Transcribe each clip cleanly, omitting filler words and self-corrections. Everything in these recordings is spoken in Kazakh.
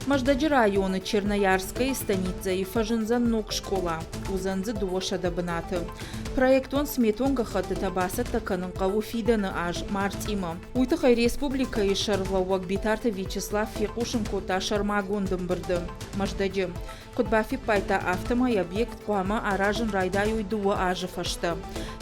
Мождаджи районы Черноярская станица и Фажинзан нук школа. Узанзы дуоша дабынаты. Проектон сметон гахаты табаса таканын қаву фиданы аж мартима. Уйтықай республика и шарлауак битарты Вячеслав Фикушин кота шармагондым бұрды. Мождаджи. Кутбафи пайта автомай объект қуама аражын райдаю дуа ажы фашты.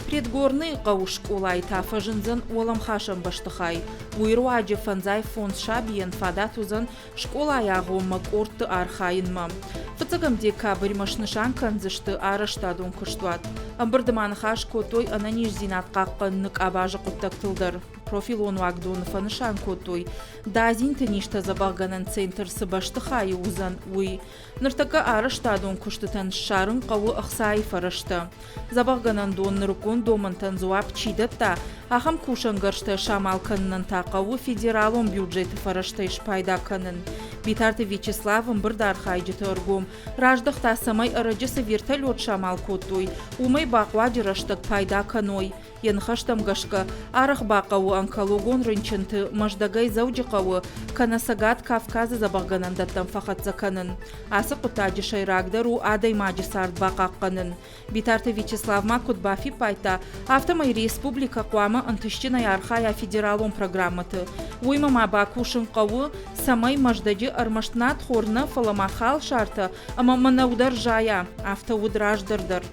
Предгорный қау школай тафажынзан олам хашам баштықай. Уйру ажы фанзай фонд шабиен фадатузан школа аяғымак орты архайынма. Фыцығым декабрь машнышан канзышты арыштадун күштуат. Амбырдыман хаш котой ананиш зинат қаққыннық абажы құттақтылдыр. Профил он вагдонов анышан котой. Дазин тыништа забағганан центр сыбаштықай узан уй. Ныртака арыштадун күштітан шарын қауы ұқсай фарышты. Забағганан дон ныркон домантан зуап чидатта. Ахам кушангаршты шамал каннан тақауы федералон бюджеті фарышты ішпайда канын. Битарты Вячеславым бірдар хайджеті ұргом. Раждықта самай арыджысы вертолет шамал котой. Умай бақва жыраштық пайда каной. Янхаштам гашка арах бақауы онкологон рынчынты маждагай заудиқауы канасагат Кавказы забағганандаттан фақат заканын. Асы құтаджы шайрагдару адай маджы сард бақаққанын. Битарты Вячеславма Кутбафи пайта автомай республика қуамы ынтышчынай архая федералон программаты. Уймама бақушын қауы самай маждаджы армаштнат хорны фаламахал шарты ама манаудар жая автоудраждырдыр.